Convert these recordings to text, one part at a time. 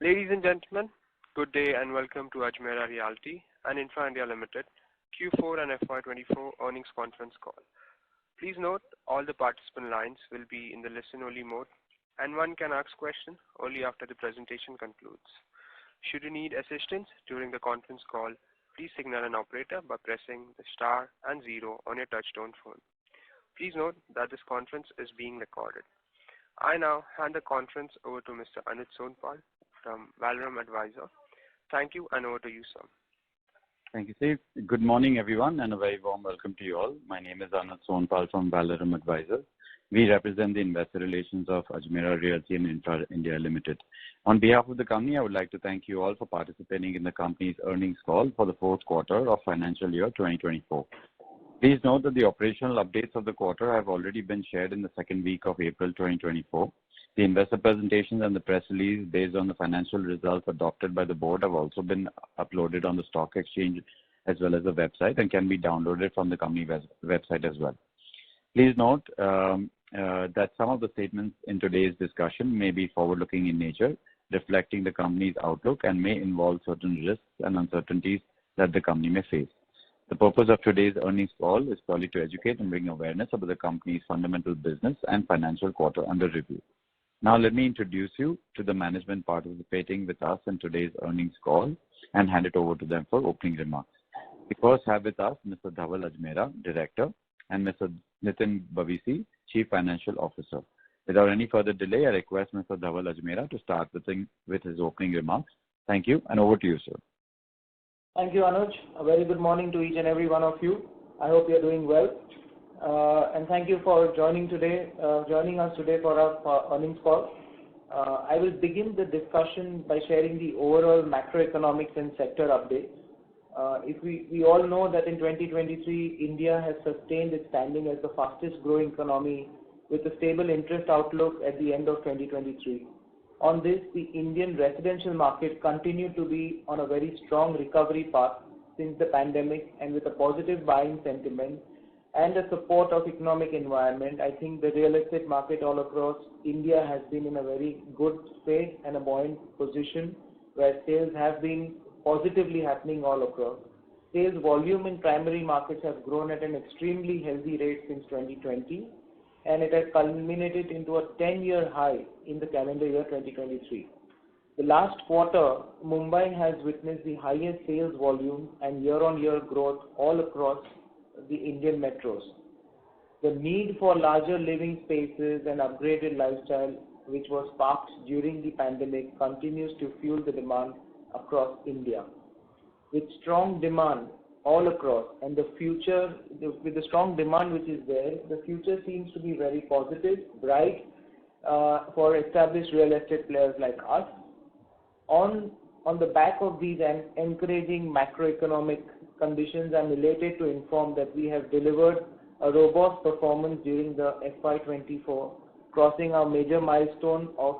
Ladies and gentlemen, good day and welcome to Ajmera Realty and Infra India Limited Q4 and FY24 earnings conference call. Please note all the participant lines will be in the listen-only mode and one can ask questions only after the presentation concludes. Should you need assistance during the conference call, please signal an operator by pressing the star and 0 on your touchtone phone. Please note that this conference is being recorded. I now hand the conference over to Mr. Anuj Sonpal from Valorem Advisor. Thank you and over to you, sir. Thank you, Steve. Good morning, everyone, and a very warm welcome to you all. My name is Anuj Sonpal from Valorem Advisor. We represent the investor relations of Ajmera Realty and Infra India Limited. On behalf of the company, I would like to thank you all for participating in the company's earnings call for the fourth quarter of financial year 2024. Please note that the operational updates of the quarter have already been shared in the second week of April 2024. The investor presentations and the press release based on the financial results adopted by the board have also been uploaded on the stock exchange as well as the website and can be downloaded from the company website as well. Please note that some of the statements in today's discussion may be forward-looking in nature, reflecting the company's outlook and may involve certain risks and uncertainties that the company may face. The purpose of today's earnings call is purely to educate and bring awareness about the company's fundamental business and financial quarter under review. Now let me introduce you to the management participating with us in today's earnings call and hand it over to them for opening remarks. We first have with us Mr. Dhaval Ajmera, Director, and Mr. Nitin Bhavisi, Chief Financial Officer. Without any further delay, I request Mr. Dhaval Ajmera to start with his opening remarks. Thank you, and over to you, sir. Thank you, Anuj. A very good morning to each and every one of you. I hope you are doing well. And thank you for joining us today for our earnings call. I will begin the discussion by sharing the overall macroeconomics and sector updates. We all know that in 2023, India has sustained its standing as the fastest growing economy with a stable interest outlook at the end of 2023. On this, the Indian residential market continued to be on a very strong recovery path since the pandemic, and with a positive buying sentiment and the support of economic environment, I think the real estate market all across India has been in a very good space and a buoyant position where sales have been positively happening all across. Sales volume in primary markets have grown at an extremely healthy rate since 2020, and it has culminated into a 10-year high in the calendar year 2023. The last quarter, Mumbai has witnessed the highest sales volume and year-on-year growth all across the Indian metros. The need for larger living spaces and upgraded lifestyle, which was sparked during the pandemic, continues to fuel the demand across India. With strong demand all across and with the strong demand which is there, the future seems to be very positive, bright for established real estate players like us. On the back of these encouraging macroeconomic conditions, I am elated to inform that we have delivered a robust performance during the FY24, crossing our major milestone of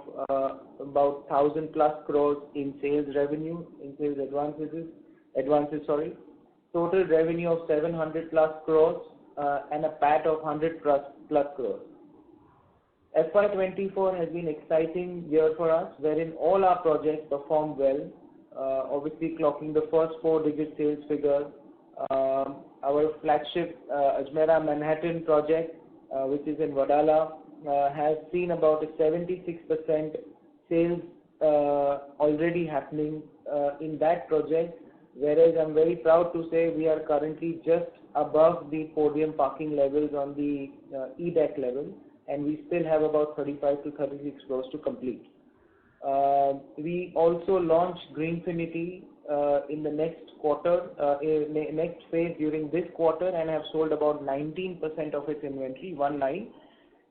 about 1,000 plus crores in sales revenue, in sales advances, total revenue of 700 plus crores and a PAT of 100 plus crores. FY24 has been an exciting year for us, wherein all our projects performed well, obviously clocking the first 4-digit sales figure. Our flagship Ajmera Manhattan project, which is in Wadala, has seen about a 76% sales already happening in that project, whereas I'm very proud to say we are currently just above the podium parking levels on the E-deck level, and we still have about 35 to 36 crores to complete. We also launched Greenfinity in the next quarter, next phase during this quarter, and have sold about 19% of its inventory, 19,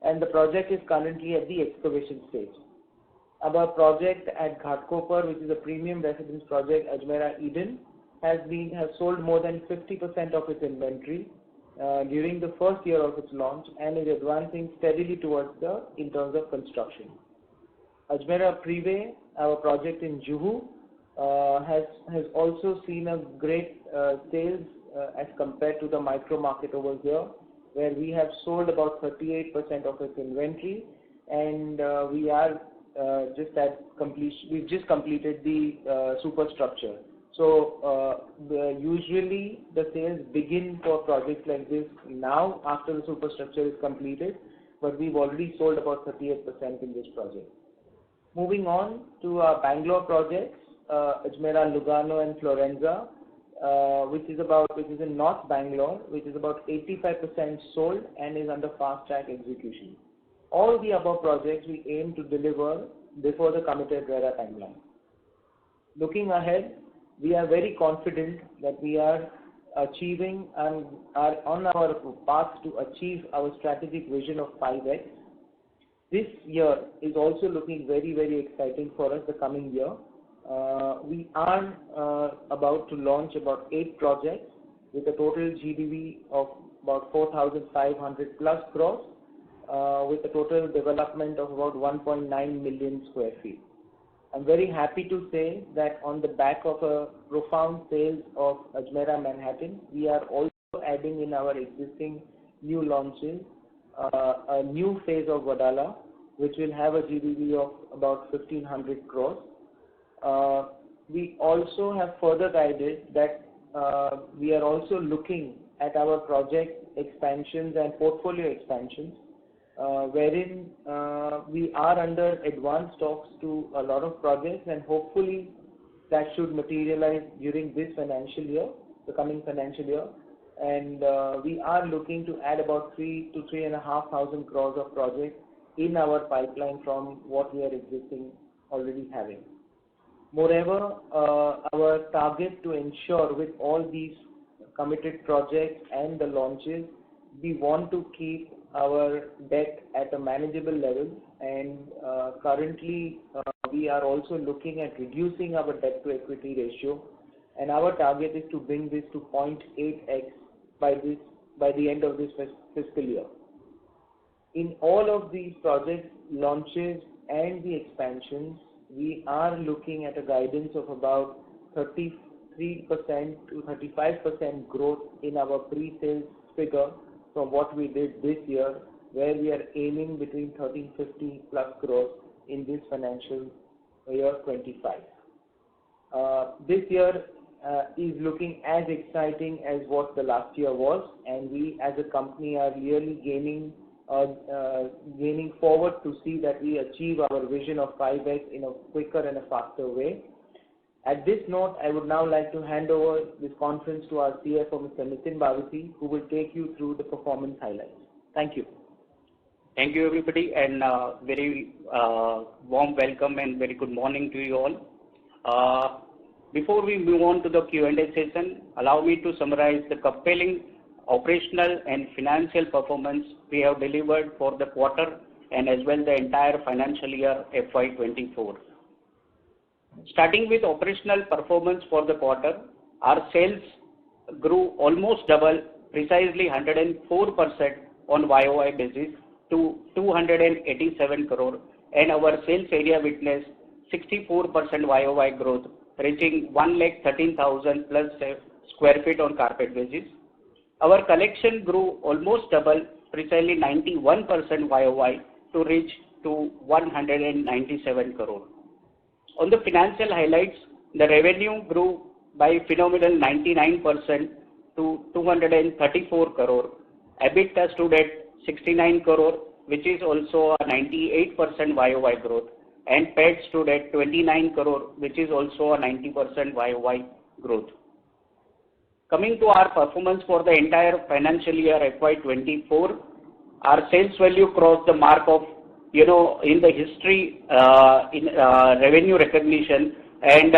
and the project is currently at the excavation stage. Our project at Ghatkopar, which is a premium residence project, Ajmera Eden, has sold more than 50% of its inventory during the first year of its launch and is advancing steadily towards in terms of construction. Ajmera Prive, our project in Juhu, has also seen a great sales as compared to the micro market over here, where we have sold about 38% of its inventory, and we are we've just completed the superstructure. So usually the sales begin for projects like this now after the superstructure is completed, but we've already sold about 38% in this project. Moving on to our Bangalore projects, Ajmera, Lugano and Florenza, which is in North Bangalore, which is about 85% sold and is under fast track execution. All the above projects we aim to deliver before the committed RERA timeline. Looking ahead, we are very confident that we are achieving and are on our path to achieve our strategic vision of 5x. This year is also looking very, very exciting for us the coming year. We are about to launch about 8 projects with a total GDV of about 4,500 plus crores, with a total development of about 1.9 million square feet. I'm very happy to say that on the back of a profound sales of Ajmera Manhattan, we are also adding in our existing new launches a new phase of Wadala, which will have a GDV of about 1,500 crores. We also have further guided that we are also looking at our project expansions and portfolio expansions, wherein we are under advanced talks to a lot of projects, and hopefully that should materialize during this financial year, the coming financial year. And we are looking to add about 3 to 3,500 crores of projects in our pipeline from what we are already having. Moreover, our target to ensure with all these committed projects and the launches, we want to keep our debt at a manageable level, and currently we are also looking at reducing our debt to equity ratio, and our target is to bring this to 0.8x by the end of this fiscal year. In all of these projects, launches and the expansions, we are looking at a guidance of about 33% to 35% growth in our pre-sales figure from what we did this year, where we are aiming between 1,350 plus crores in this financial year 25. This year is looking as exciting as what the last year was, and we as a company are really gaining forward to see that we achieve our vision of 5x in a quicker and a faster way. At this note, I would now like to hand over this conference to our CFO, Mr. Nitin Bhavasi, who will take you through the performance highlights. Thank you. Thank you, everybody, and very warm welcome and very good morning to you all. Before we move on to the Q&A session, allow me to summarize the compelling operational and financial performance we have delivered for the quarter and as well the entire financial year FY24. Starting with operational performance for the quarter, our sales grew almost double, precisely 104% on YOY basis to 287 crore, and our sales area witnessed 64% YOY growth, reaching 113,000 plus square feet on carpet basis. Our collection grew almost double, precisely 91% YOY to reach to 197 crore. On the financial highlights, the revenue grew by phenomenal 99% to 234 crore. EBITDA stood at 69 crore, which is also a 98% YOY growth, and PAT stood at 29 crore, which is also a 90% YOY growth. Coming to our performance for the entire financial year FY24, our sales value crossed the mark of, in the history in revenue recognition, and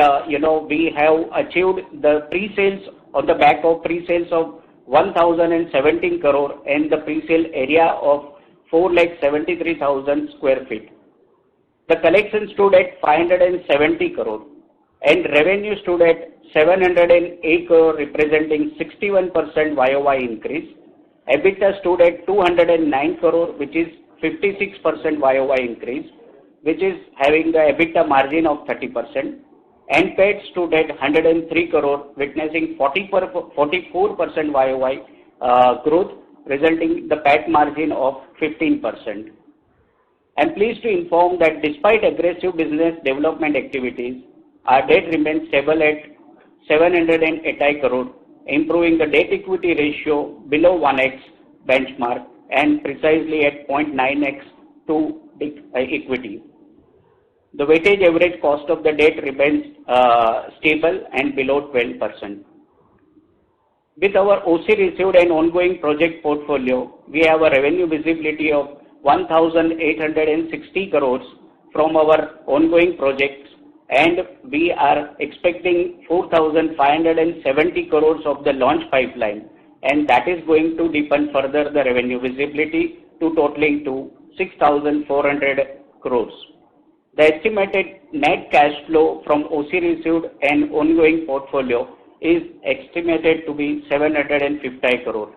we have achieved the pre-sales on the back of pre-sales of 1,017 crore and the pre-sale area of 473,000 square feet. The collection stood at 570 crore and revenue stood at 708 crore, representing 61% YOY increase. EBITDA stood at 209 crore, which is 56% YOY increase, which is having the EBITDA margin of 30%. And PAT stood at 103 crore, witnessing 44% YOY growth, resulting the PAT margin of 15%. I'm pleased to inform that despite aggressive business development activities, our debt remains stable at 780 crore, improving the debt equity ratio below 1x benchmark and precisely at 0.9x to equity. The weighted average cost of the debt remains stable and below 12%. With our OC received and ongoing project portfolio, we have a revenue visibility of 1,860 crores from our ongoing projects, and we are expecting 4,570 crores of the launch pipeline, and that is going to deepen further the revenue visibility to totaling to 6,400 crores. The estimated net cash flow from OC received and ongoing portfolio is estimated to be 750 crore.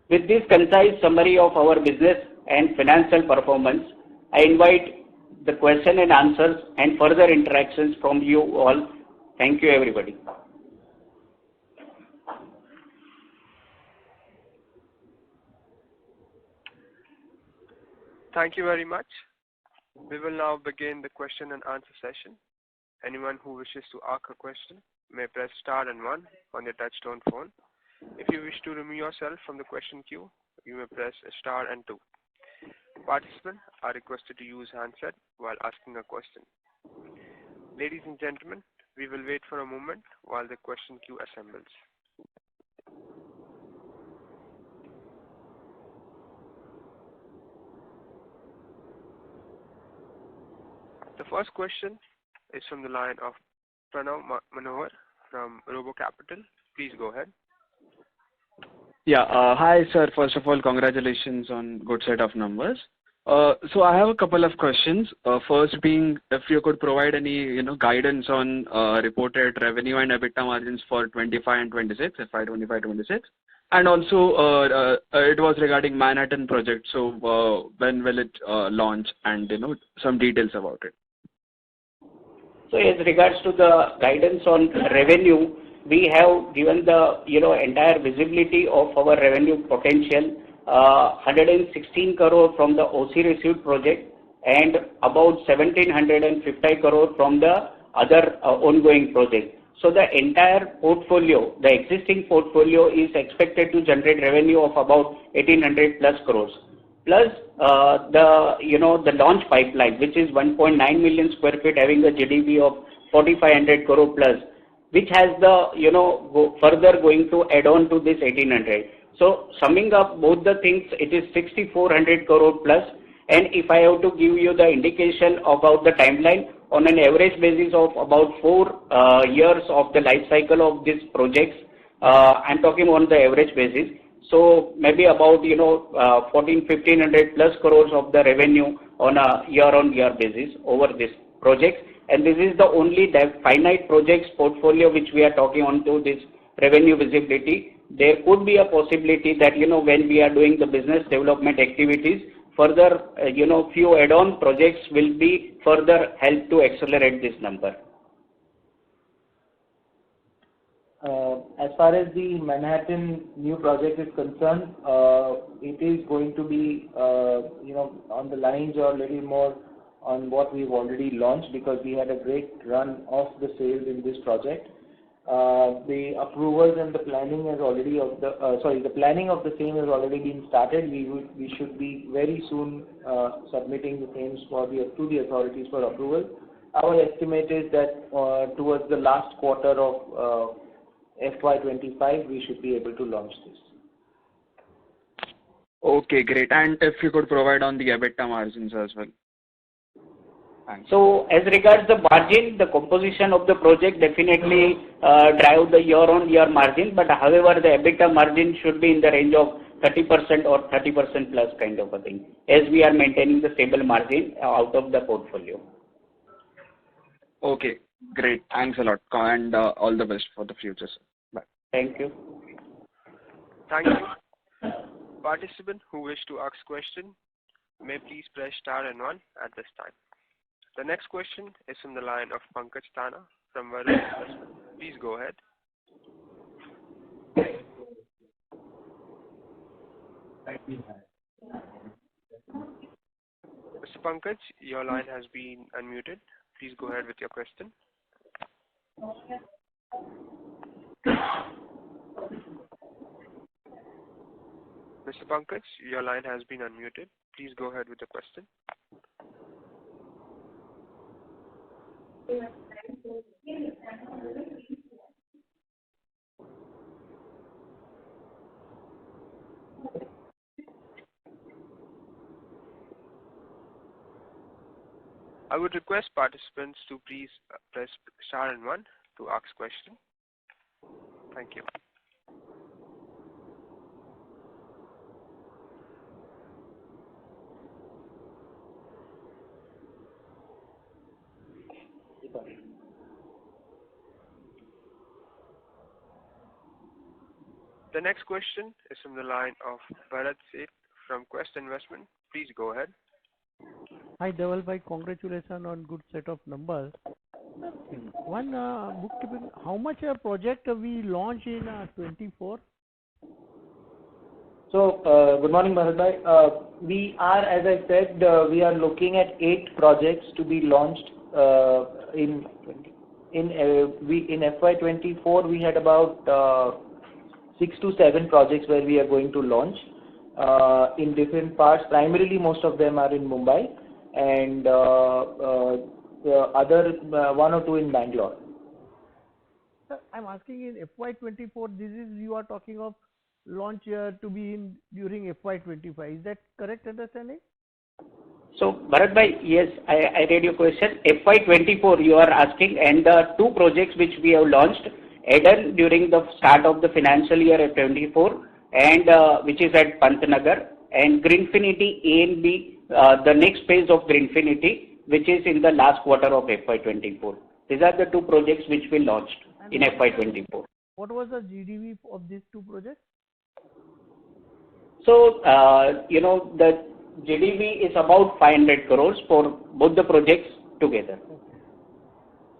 With this concise summary of our business and financial performance, I invite the question and answers and further interactions from you all. Thank you, everybody. Thank you very much. We will now begin the question and answer session. Anyone who wishes to ask a question may press star and 1 on your touchtone phone. If you wish to remove yourself from the question queue, you may press star and 2. Participants are requested to use handset while asking a question. Ladies and gentlemen, we will wait for a moment while the question queue assembles. The first question is from the line of Pranav Manohar from Robo Capital. Please go ahead. Yeah, hi sir. First of all, congratulations on good set of numbers. So I have a couple of questions. First being, if you could provide any guidance on reported revenue and EBITDA margins for 25 and 26, FY25-26, and also it was regarding Manhattan project. So when will it launch, and some details about it. So as regards to the guidance on revenue, we have given the entire visibility of our revenue potential, 116 crore from the OC received project and about 1750 crore from the other ongoing project. So the entire portfolio, the existing portfolio, is expected to generate revenue of about 1800 plus crores. Plus the launch pipeline, which is 1.9 million square feet, having a GDP of 4500 crore plus, which has the further going to add on to this 1800. So summing up both the things, it is 6400 crore plus. And if I have to give you the indication about the timeline, on an average basis of about 4 years of the life cycle of these projects, I'm talking on the average basis. So maybe about 1500 plus crores of the revenue on a year-on-year basis over this project. And this is the only finite projects portfolio which we are talking on to this revenue visibility. There could be a possibility that when we are doing the business development activities, further few add-on projects will be further help to accelerate this number. As far as the Manhattan new project is concerned, it is going to be on the lines or a little more on what we've already launched, because we had a great run of the sales in this project. The approvals and the planning has already the planning of the same has already been started. We should be very soon submitting the same to the authorities for approval. Our estimate is that towards the last quarter of FY25, we should be able to launch this. Okay, great. And if you could provide on the EBITDA margins as well. Thanks. So as regards the margin, the composition of the project definitely drive the year-on-year margin, but however the EBITDA margin should be in the range of 30% or 30% plus kind of a thing, as we are maintaining the stable margin out of the portfolio. Okay, great. Thanks a lot, and all the best for the future, sir. Bye. Thank you. Thank you. Participants who wish to ask question may please press star and 1 at this time. The next question is from the line of Pankaj Tana from Varun Investment. Please go ahead. Pankaj, your line has been unmuted. Please go ahead with your question. Mr. Pankaj, your line has been unmuted. Please go ahead with the question. I would request participants to please press star and 1 to ask question. Thank you. The next question is from the line of Bharat Seth from Quest Investment. Please go ahead. Hi, Devalbhai. Congratulations on good set of numbers. One bookkeeping, how much a project we launch in 24? So, good morning, Bharatbhai. We are, as I said, we are looking at 8 projects to be launched in FY24. We had about 6 to 7 projects where we are going to launch in different parts. Primarily, most of them are in Mumbai, and the other 1 or 2 in Bangalore. Sir, I'm asking in FY24. This is you are talking of launch to be in during FY25. Is that correct understanding? So, Bharatbhai, yes, I read your question. FY24 you are asking, and the 2 projects which we have launched, Eden during the start of the financial year at 24, and which is at Pantnagar, and Greenfinity A and B, the next phase of Greenfinity, which is in the last quarter of FY24. These are the 2 projects which we launched in FY24. What was the GDV of these 2 projects? So, the GDV is about 500 crores for both the projects together. Okay.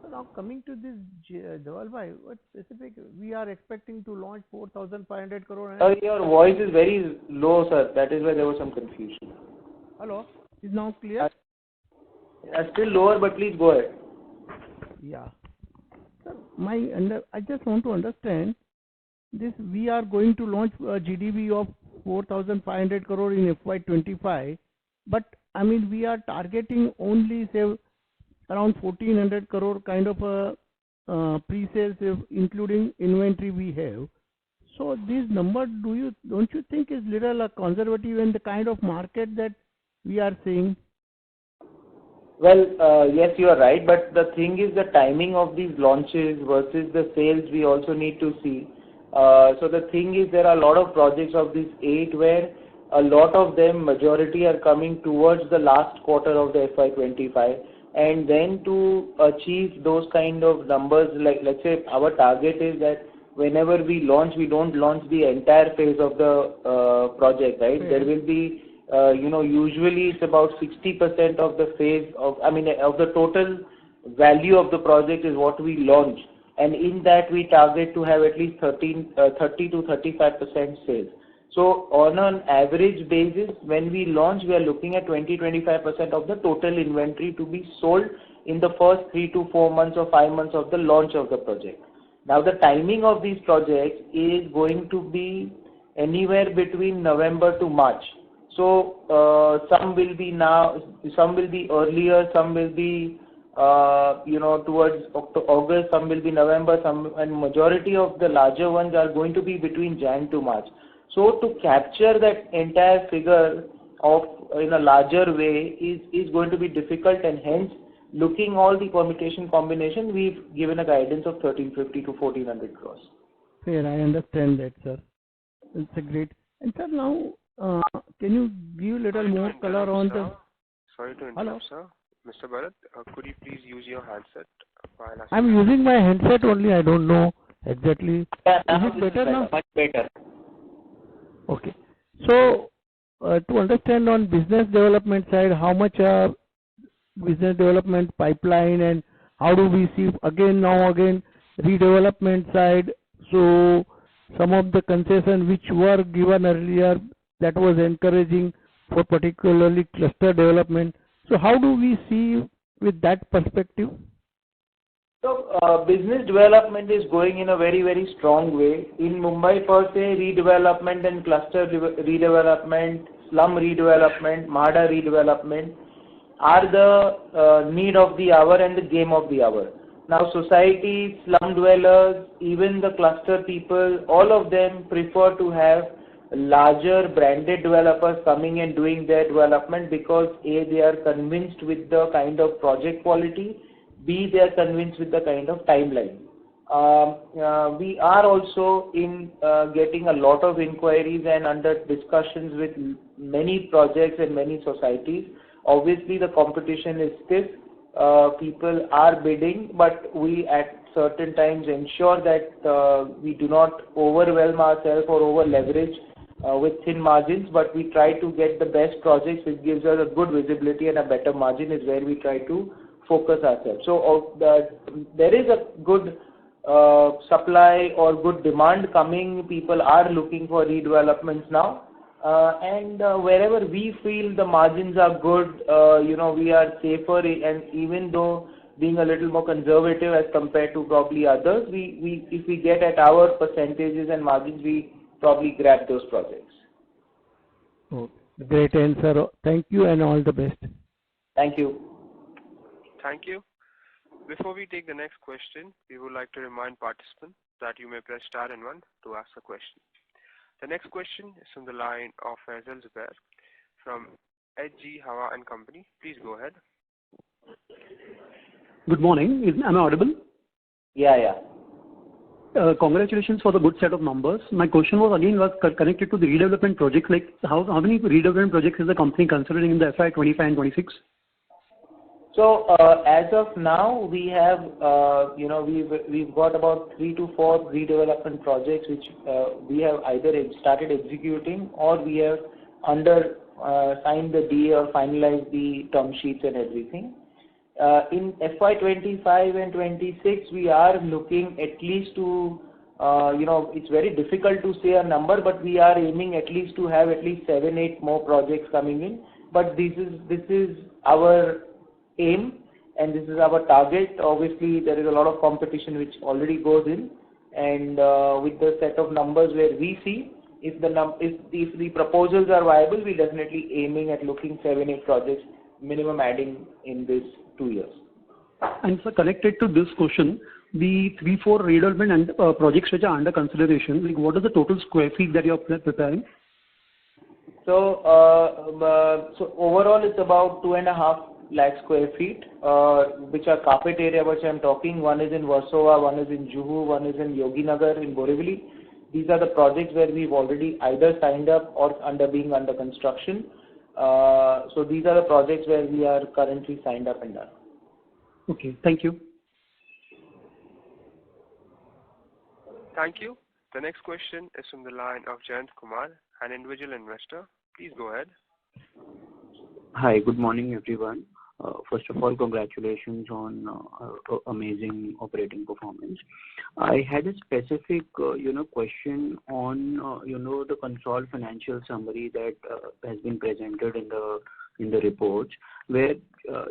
So now coming to this, Devalbhai, what specific we are expecting to launch 4,500 crore. Your voice is very low, sir. That is why there was some confusion. Hello, is now clear? Still lower, but please go ahead. Yeah. Sir, I just want to understand this. We are going to launch a GDV of 4,500 crore in FY25, but I mean we are targeting only say around 1,400 crore kind of a pre-sales, including inventory we have. So this number, don't you think is little conservative in the kind of market that we are seeing? Well, yes, you are right, but the thing is the timing of these launches versus the sales we also need to see. So the thing is there are a lot of projects of these 8 where a lot of them, majority are coming towards the last quarter of the FY25, and then to achieve those kind of numbers, like let's say our target is that whenever we launch, we don't launch the entire phase of the project, right? There will be, usually it's about 60% of the phase of the total value of the project is what we launch. And in that we target to have at least 30 to 35% sales. So on an average basis, when we launch, we are looking at 20-25% of the total inventory to be sold in the first 3 to 4 months or 5 months of the launch of the project. Now the timing of these projects is going to be anywhere between November to March. So some will be now, some will be earlier, some will be towards August, some will be November, and majority of the larger ones are going to be between Jan to March. So to capture that entire figure of in a larger way is going to be difficult, and hence looking all the permutation combination, we've given a guidance of 1,350 to 1,400 crores. Fair, I understand that, sir. It's a great. And sir, now can you give little more color on the? Sorry to interrupt, sir. Mr. Bharat, could you please use your handset while asking? I'm using my handset only. I don't know exactly. Yeah, is it better now? Much better. Okay. So to understand on business development side, how much business development pipeline, and how do we see again redevelopment side? So some of the concession which were given earlier, that was encouraging for particularly cluster development. So how do we see with that perspective? So business development is going in a very, very strong way. In Mumbai per se, redevelopment and cluster redevelopment, slum redevelopment, MHADA redevelopment are the need of the hour and the game of the hour. Now society, slum dwellers, even the cluster people, all of them prefer to have larger branded developers coming and doing their development because A, they are convinced with the kind of project quality, B, they are convinced with the kind of timeline. We are also in getting a lot of inquiries and under discussions with many projects and many societies. Obviously, the competition is stiff. People are bidding, but we at certain times ensure that we do not overwhelm ourselves or over leverage with thin margins, but we try to get the best projects which gives us a good visibility and a better margin is where we try to focus ourselves. So there is a good supply or good demand coming. People are looking for redevelopments now. And wherever we feel the margins are good, we are safer, and even though being a little more conservative as compared to probably others, if we get at our percentages and margins, we probably grab those projects. Oh, great answer. Thank you and all the best. Thank you. Thank you. Before we take the next question, we would like to remind participants that you may press star and 1 to ask a question. The next question is from the line of Faisal Zubair from HG Hawa and Company. Please go ahead. Good morning. Am I audible? Yeah. Congratulations for the good set of numbers. My question was connected to the redevelopment projects. Like how many redevelopment projects is the company considering in the FY25 and 26? So as of now, we have we've got about 3 to 4 redevelopment projects which we have either started executing or we have signed the DA or finalized the term sheets and everything. In FY25 and 26, we are looking at least to it's very difficult to say a number, but we are aiming at least to have at least 7-8 more projects coming in. But this is our aim and this is our target. Obviously, there is a lot of competition which already goes in, and with the set of numbers where we see, if the proposals are viable, we definitely aiming at looking 7-8 projects minimum adding in this 2 years. And so connected to this question, the 3-4 redevelopment and projects which are under consideration, like what is the total square feet that you are preparing? So overall, it's about 2.5 lakh square feet, which are carpet area, which I'm talking. One is in Versova, one is in Juhu, one is in Yoginagar, in Borivali. These are the projects where we've already either signed up or being under construction. So these are the projects where we are currently signed up and done. Okay, thank you. Thank you. The next question is from the line of Jayant Kumar, an individual investor. Please go ahead. Hi, good morning, everyone. First of all, congratulations on amazing operating performance. I had a specific, question on, the consolidated financial summary that has been presented in the reports, where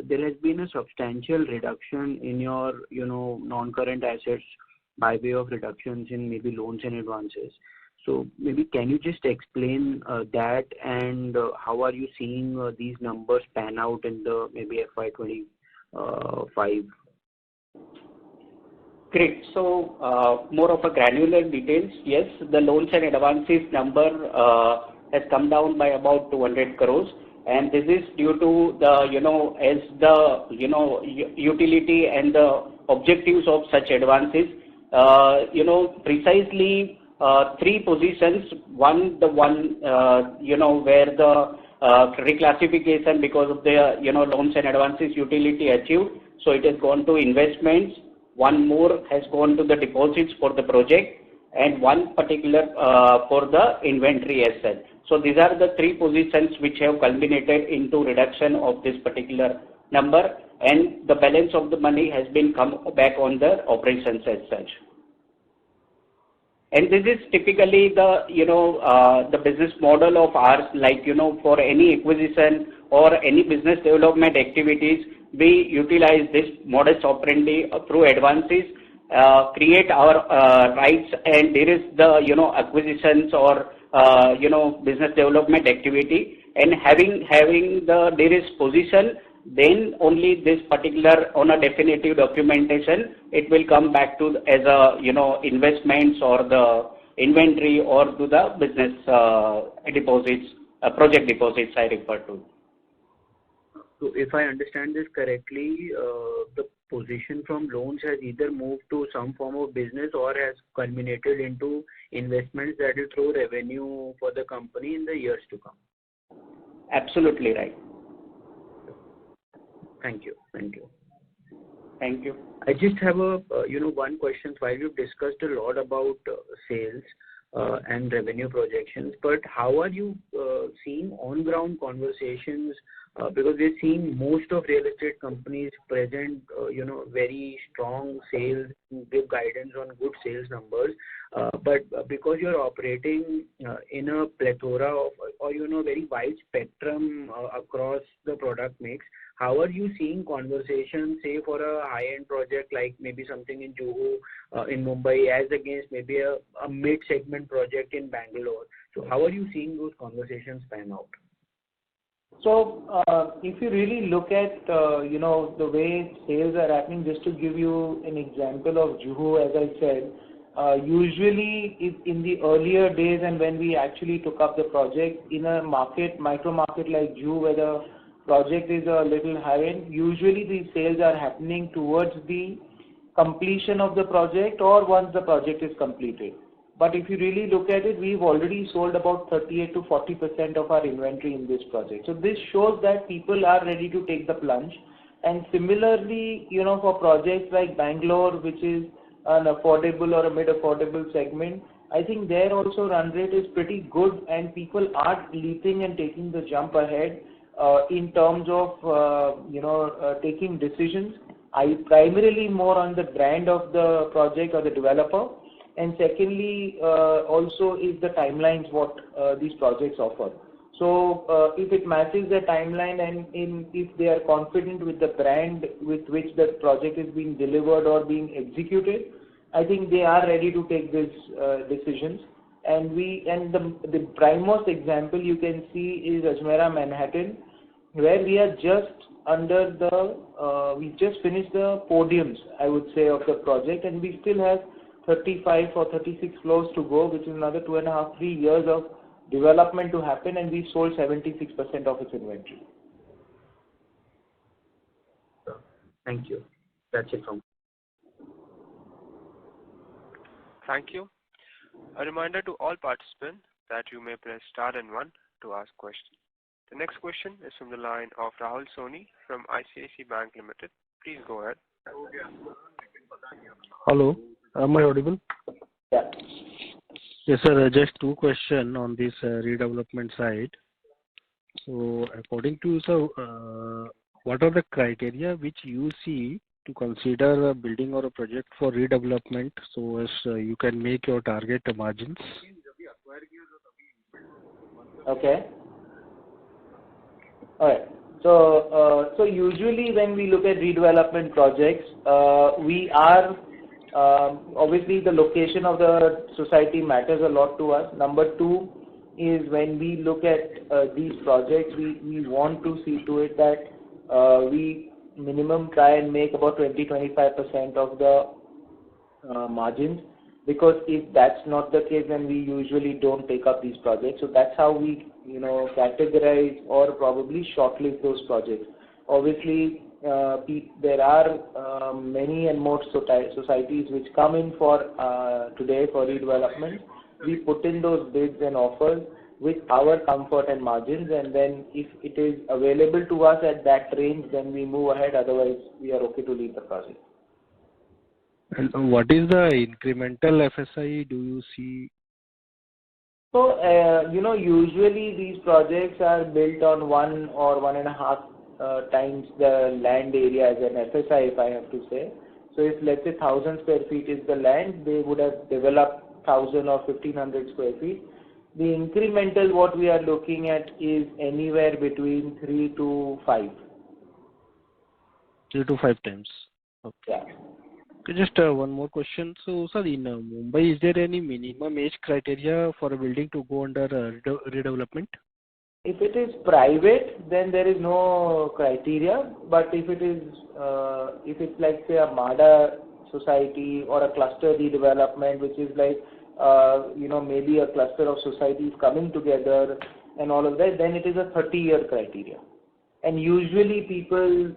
there has been a substantial reduction in your, non-current assets by way of reductions in maybe loans and advances. So maybe can you just explain that, and how are you seeing these numbers pan out in the maybe FY25? Great. So more of a granular details. Yes, the loans and advances number has come down by about 200 crores, and this is due to the as the utility and the objectives of such advances. Precisely 3 positions. One, where the reclassification because of the loans and advances utility achieved, so it has gone to investments. One more has gone to the deposits for the project, and one particular for the inventory asset. So these are the 3 positions which have culminated into reduction of this particular number, and the balance of the money has been come back on the operations as such. And this is typically the business model of ours, like, for any acquisition or any business development activities, we utilize this modus operandi through advances, create our rights, and there is the, acquisitions or, business development activity, and having there is position, then only this particular on a definitive documentation, it will come back to as a, investments or the inventory or to the business deposits, project deposits I refer to. So if I understand this correctly, the position from loans has either moved to some form of business or has culminated into investments that will throw revenue for the company in the years to come. Absolutely right. Thank you. Thank you. Thank you. I just have a one question. While you've discussed a lot about sales and revenue projections, but how are you seeing on-ground conversations? Because we're seeing most of real estate companies present, very strong sales, give guidance on good sales numbers. But because you're operating in a plethora of, or very wide spectrum across the product mix, how are you seeing conversations, say, for a high-end project like maybe something in Juhu, in Mumbai, as against maybe a mid-segment project in Bangalore? So how are you seeing those conversations pan out? So if you really look at, the way sales are happening, just to give you an example of Juhu, as I said, usually in the earlier days and when we actually took up the project in a micro market like Juhu, where the project is a little high end, usually these sales are happening towards the completion of the project or once the project is completed. But if you really look at it, we've already sold about 38 to 40% of our inventory in this project. So this shows that people are ready to take the plunge. And similarly, for projects like Bangalore, which is an affordable or a mid-affordable segment, I think there also run rate is pretty good, and people are leaping and taking the jump ahead in terms of, taking decisions. I primarily more on the brand of the project or the developer. And secondly, also is the timelines what these projects offer. So if it matches the timeline and if they are confident with the brand with which the project is being delivered or being executed, I think they are ready to take these decisions. And the primest example you can see is Ajmera Manhattan, where we are just under we just finished the podiums, I would say, of the project, and we still have 35 or 36 floors to go, which is another 2.5, 3 years of development to happen, and we sold 76% of its inventory. Thank you. That's it from me. Thank you. A reminder to all participants that you may press star and 1 to ask questions. The next question is from the line of Rahul Soni from ICICI Bank Limited. Please go ahead. Hello. Am I audible? Yeah. Yes, sir. Just two questions on this redevelopment side. So, according to you, sir, what are the criteria which you see to consider a building or a project for redevelopment so as you can make your target margins? Okay. All right. So usually when we look at redevelopment projects, we are obviously the location of the society matters a lot to us. Number two is when we look at these projects, we want to see to it that we minimum try and make about 20-25% of the margins, because if that's not the case, then we usually don't take up these projects. So that's how we categorize or probably shortlist those projects. Obviously, there are many and more societies which come in for today for redevelopment. We put in those bids and offers with our comfort and margins, and then if it is available to us at that range, then we move ahead. Otherwise, we are okay to leave the project. And what is the incremental FSI do you see? So, usually these projects are built on 1 or 1.5 times the land area as an FSI, if I have to say. So if let's say 1,000 square feet is the land, they would have developed 1,000 or 1,500 square feet. The incremental what we are looking at is anywhere between 3 to 5. 3 to 5 times. Okay. Yeah. Okay, just one more question. So, sir, in Mumbai, is there any minimum age criteria for a building to go under redevelopment? If it is private, then there is no criteria. But if it is, if it's like say a MADA society or a cluster redevelopment, which is like, maybe a cluster of societies coming together and all of that, then it is a 30-year criteria. And usually people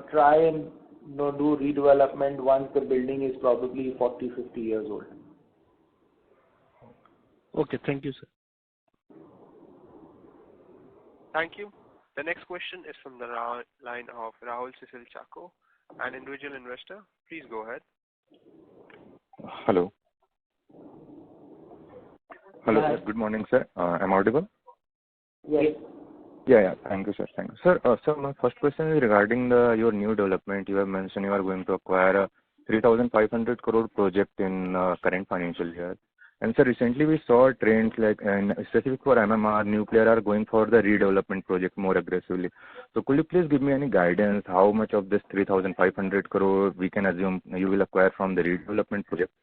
try and do redevelopment once the building is probably 40, 50 years old. Okay, thank you, sir. Thank you. The next question is from the line of Rahul Cecil Chako, an individual investor. Please go ahead. Hello. Hello, Hi. sir. Good morning, sir. Am I audible? Yes. Yeah. Thank you, sir. Thank you. Sir, my first question is regarding your new development. You have mentioned you are going to acquire a 3,500 crore project in current financial year. And sir, recently we saw trends like, and specific for MMR, nuclear are going for the redevelopment project more aggressively. So could you please give me any guidance how much of this 3,500 crore we can assume you will acquire from the redevelopment project?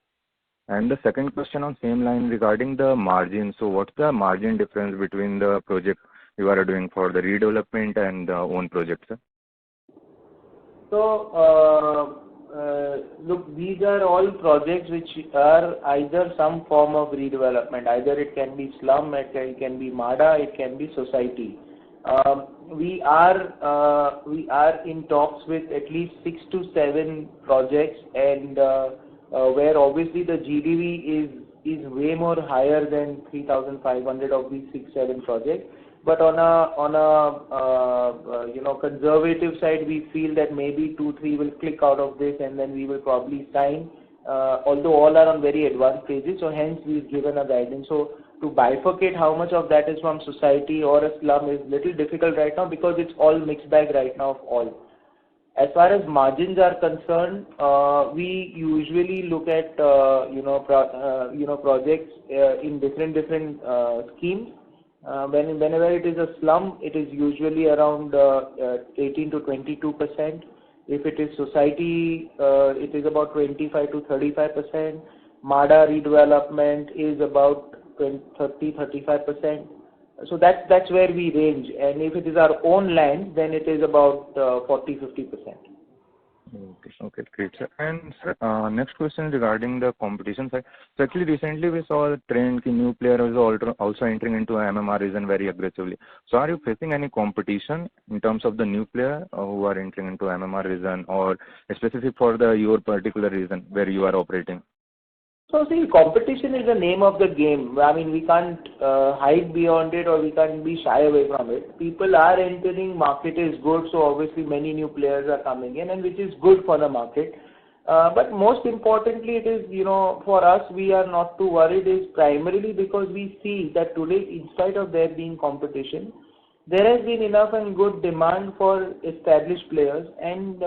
And the second question on same line regarding the margin. So what's the margin difference between the project you are doing for the redevelopment and own project, sir? So, look, these are all projects which are either some form of redevelopment. Either it can be slum, it can be MADA, it can be society. We are in talks with at least 6 to 7 projects, and where obviously the GDV is way more higher than 3,500 of these 6-7 projects. But on a conservative side, we feel that maybe 2-3 will click out of this, and then we will probably sign. Although all are on very advanced stages, so hence we've given a guidance. So to bifurcate how much of that is from society or a slum is little difficult right now because it's all mixed bag right now of all. As far as margins are concerned, we usually look at projects in different schemes. Whenever it is a slum, it is usually around 18 to 22%. If it is society, it is about 25 to 35%. MADA redevelopment is about 30-35%. So that's where we range. And if it is our own land, then it is about 40-50%. Okay, great, sir. And sir, next question regarding the competition side. So actually, recently we saw a trend that new players is also entering into MMR region very aggressively. So are you facing any competition in terms of the new player who are entering into MMR region, or specific for your particular region where you are operating? So see, competition is the name of the game. I mean, we can't hide beyond it, or we can't be shy away from it. People are entering, market is good, so obviously many new players are coming in, and which is good for the market. But most importantly, it is, for us, we are not too worried, is primarily because we see that today, in spite of there being competition, there has been enough and good demand for established players, and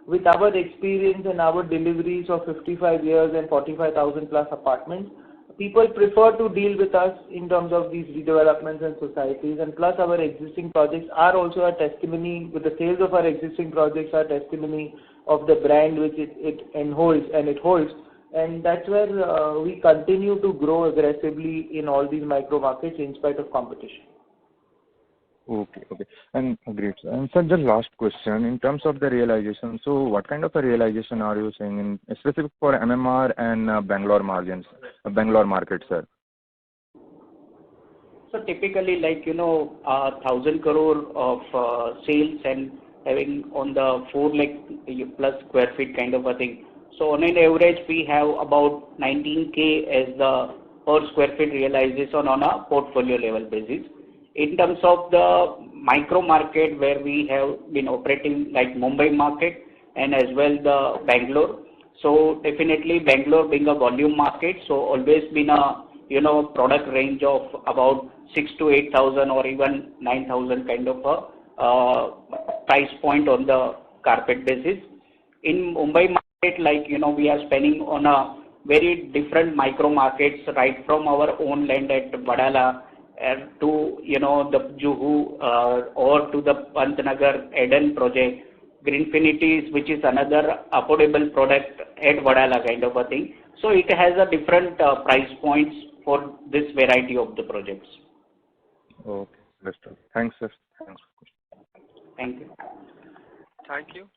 with our experience and our deliveries of 55 years and 45,000 plus apartments, people prefer to deal with us in terms of these redevelopments and societies, and plus our existing projects are also a testimony, with the sales of our existing projects are testimony of the brand which it holds, and that's where we continue to grow aggressively in all these micro markets in spite of competition. Okay. And great. And sir, just last question, in terms of the realization, so what kind of a realization are you saying in specific for MMR and Bangalore market, sir? So typically, 1,000 crore of sales and having on the 4 lakh plus square feet kind of a thing. So on an average, we have about 19K as the per square feet realization on a portfolio level basis. In terms of the micro market where we have been operating, like Mumbai market and as well the Bangalore. So definitely Bangalore being a volume market, so always been a product range of about 6 to 8,000 or even 9,000 kind of a price point on the carpet basis. In Mumbai market, we are spending on a very different micro markets, right from our own land at Vadala to the Juhu or to the Pantnagar Eden project, Greenfinities, which is another affordable product at Vadala kind of a thing. So it has a different price points for this variety of the projects. Okay, understood. Thanks, sir. Thanks. Thank you. Thank you.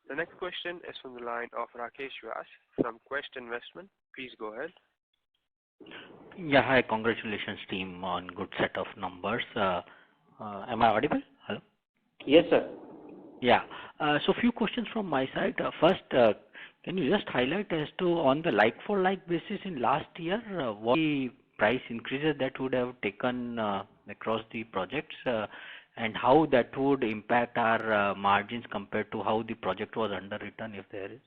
The next question is from the line of Rakesh Vyas from Quest Investment. Please go ahead. Yeah, hi. Congratulations, team, on good set of numbers. Am I audible? Hello? Yes, sir. Yeah. So few questions from my side. First, can you just highlight as to on the like-for-like basis in last year, what the price increases that would have taken across the projects, and how that would impact our margins compared to how the project was underwritten, if there is?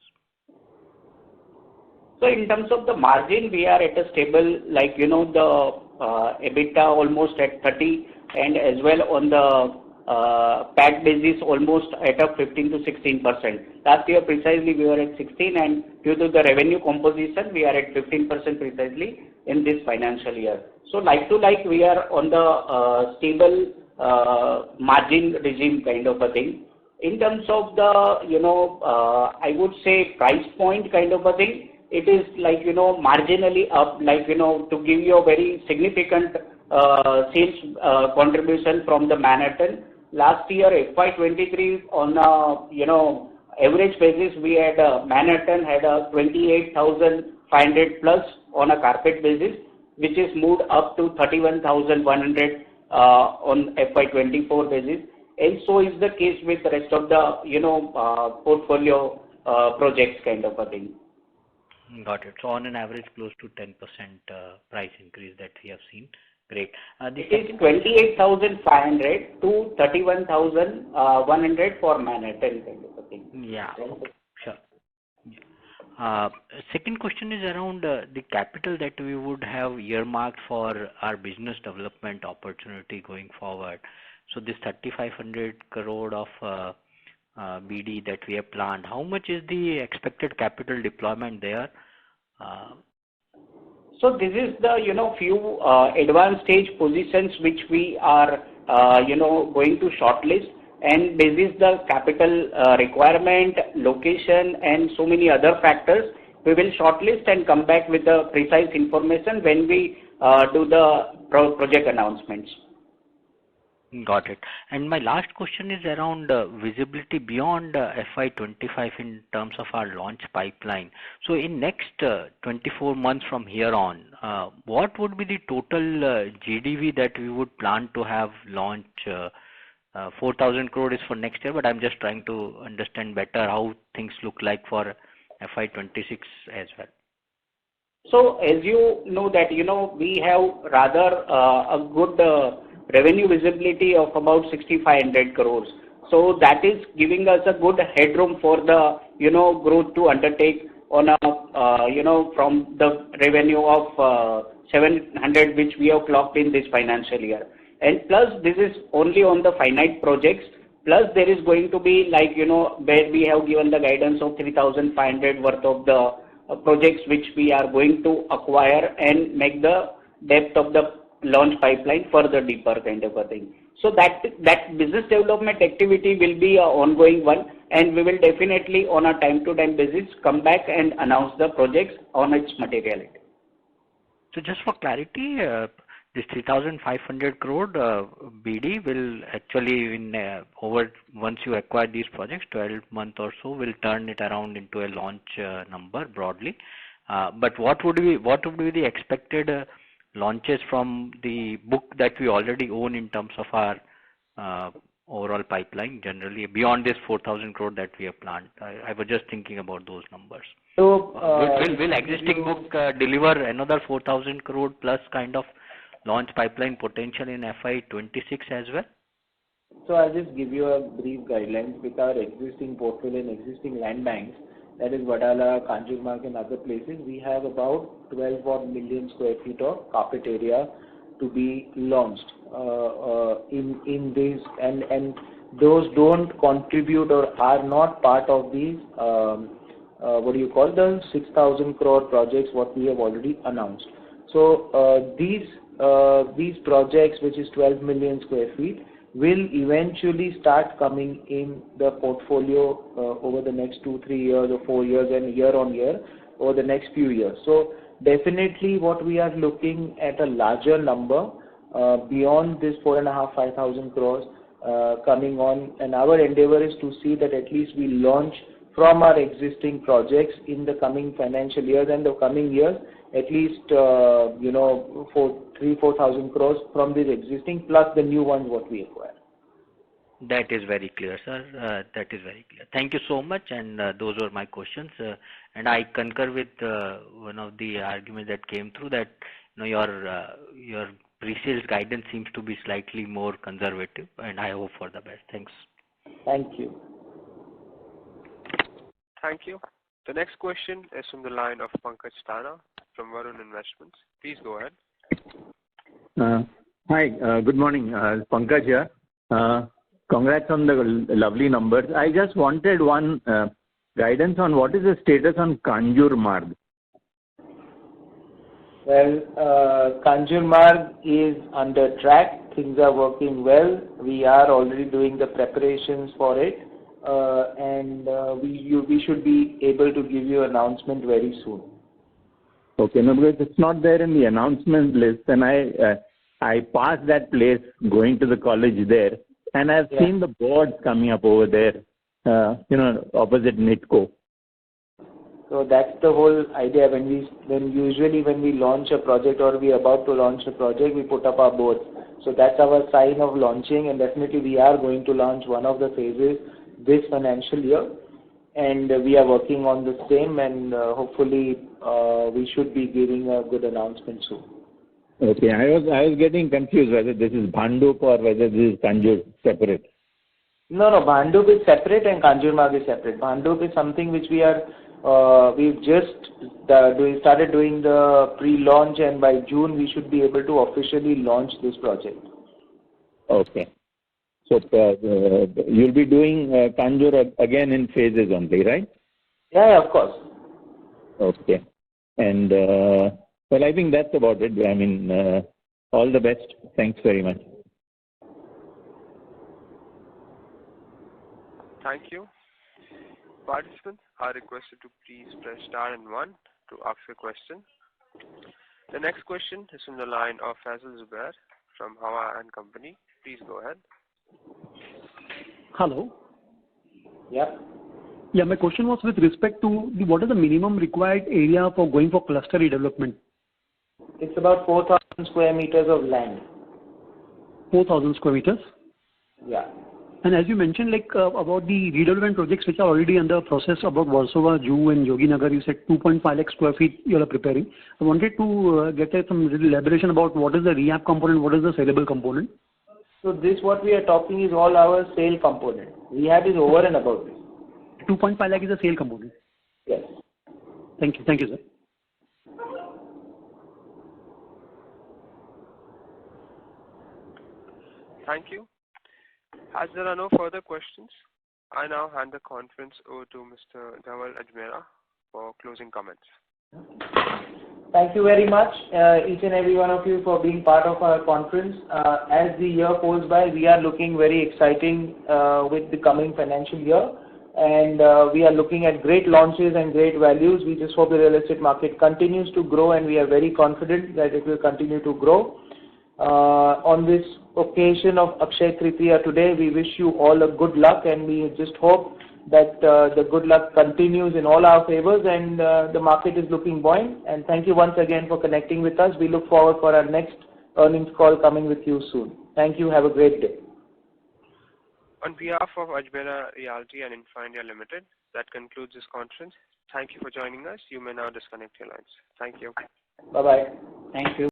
So in terms of the margin, we are at a stable, like, the EBITDA almost at 30, and as well on the PAT basis almost at a 15 to 16%. Last year precisely we were at 16, and due to the revenue composition, we are at 15% precisely in this financial year. So like to like, we are on the stable margin regime kind of a thing. In terms of the, I would say price point kind of a thing, it is like, marginally up, like, to give you a very significant sales contribution from the Manhattan. Last year, FY23, on a, average basis, we had Manhattan had a 28,500 plus on a carpet basis, which is moved up to 31,100 on FY24 basis. And so is the case with the rest of the, portfolio projects kind of a thing. Got it. So on an average, close to 10% price increase that we have seen. Great. It is 28,500 to 31,100 for Manhattan kind of a thing. Yeah, sure. Second question is around the capital that we would have earmarked for our business development opportunity going forward. So this 3,500 crore of BD that we have planned, how much is the expected capital deployment there? So this is the, few advanced stage positions which we are, going to shortlist, and this is the capital requirement, location, and so many other factors. We will shortlist and come back with the precise information when we do the project announcements. Got it. And my last question is around visibility beyond FY25 in terms of our launch pipeline. So in next 24 months from here on, what would be the total GDV that we would plan to have launch? 4,000 crore is for next year, but I'm just trying to understand better how things look like for FY26 as well. So as you know that, we have rather a good revenue visibility of about 6,500 crores. So that is giving us a good headroom for the, growth to undertake on a, from the revenue of 700 which we have clocked in this financial year. And plus this is only on the finite projects. Plus there is going to be like, where we have given the guidance of 3,500 worth of the projects which we are going to acquire and make the depth of the launch pipeline further deeper kind of a thing. So that business development activity will be an ongoing one, and we will definitely on a time-to-time basis come back and announce the projects on its materiality. So just for clarity, this 3,500 crore BD will actually over once you acquire these projects, 12 months or so, will turn it around into a launch number broadly. But what would be the expected launches from the book that we already own in terms of our overall pipeline generally beyond this 4,000 crore that we have planned? I was just thinking about those numbers. So will existing book deliver another 4,000 crore plus kind of launch pipeline potential in FY26 as well? So I'll just give you a brief guidelines with our existing portfolio and existing land banks. That is Vadala, Kanjurmarg and other places. We have about 12 million square feet of carpet area to be launched in this, and those don't contribute or are not part of these the 6,000 crore projects what we have already announced. So these projects, which is 12 million square feet, will eventually start coming in the portfolio over the next 2-3 years or 4 years and year on year over the next few years. So definitely what we are looking at a larger number beyond this 4,500-5,000 crores coming on, and our endeavor is to see that at least we launch from our existing projects in the coming financial years and the coming years, at least 3,000-4,000 crores from these existing plus the new ones what we acquire. That is very clear, sir. That is very clear. Thank you so much, and those were my questions. And I concur with one of the arguments that came through, that your pre-sales guidance seems to be slightly more conservative, and I hope for the best. Thanks. Thank you. Thank you. The next question is from the line of Pankaj Tana from Varun Investments. Please go ahead. Hi, good morning. Pankaj here. Congrats on the lovely numbers. I just wanted one guidance on what is the status on Kanjurmarg. Well, Kanjurmarg is under track. Things are working well. We are already doing the preparations for it, and we should be able to give you an announcement very soon. Okay, no, because it's not there in the announcement list, and I passed that place going to the college there, and I've seen the boards coming up over there, opposite NITCO. So that's the whole idea. Usually when we launch a project or we are about to launch a project, we put up our boards. So that's our sign of launching, and definitely we are going to launch one of the phases this financial year, and we are working on the same, and hopefully we should be giving a good announcement soon. Okay, I was getting confused whether this is Bhandup or whether this is Kanjur separate. No, Bhandup is separate and Kanjurmarg is separate. Bhandup is something which we've just started doing the pre-launch, and by June we should be able to officially launch this project. Okay. So you'll be doing Kanjur again in phases only, right? Yeah, of course. Okay. And well, I think that's about it. I mean, all the best. Thanks very much. Thank you. Participants are requested to please press star and 1 to ask a question. The next question is from the line of Faisal Zubair from Hawa and Company. Please go ahead. Hello. Yeah. Yeah, my question was with respect to what is the minimum required area for going for cluster redevelopment? It's about 4,000 square meters of land. 4,000 square meters? Yeah. And as you mentioned, about the redevelopment projects which are already under process about Warsaw, Jew and Yoginagar, you said 2.5 lakh square feet you are preparing. I wanted to get some little elaboration about what is the rehab component, what is the saleable component. So this what we are talking is all our sale component. Rehab is over and above this. 2.5 lakh is a sale component. Yes. Thank you, sir. Thank you. As there are no further questions, I now hand the conference over to Mr. Dhaval Ajmera for closing comments. Thank you very much, each and every one of you, for being part of our conference. As the year goes by, we are looking very exciting with the coming financial year, and we are looking at great launches and great values. We just hope the real estate market continues to grow, and we are very confident that it will continue to grow. On this occasion of Akshay Tritiya today, we wish you all a good luck, and we just hope that the good luck continues in all our favors, and the market is looking buoyant. And thank you once again for connecting with us. We look forward for our next earnings call coming with you soon. Thank you. Have a great day. On behalf of Ajmera Realty and Infra India Limited, that concludes this conference. Thank you for joining us. You may now disconnect your lines. Thank you. Bye-bye. Thank you.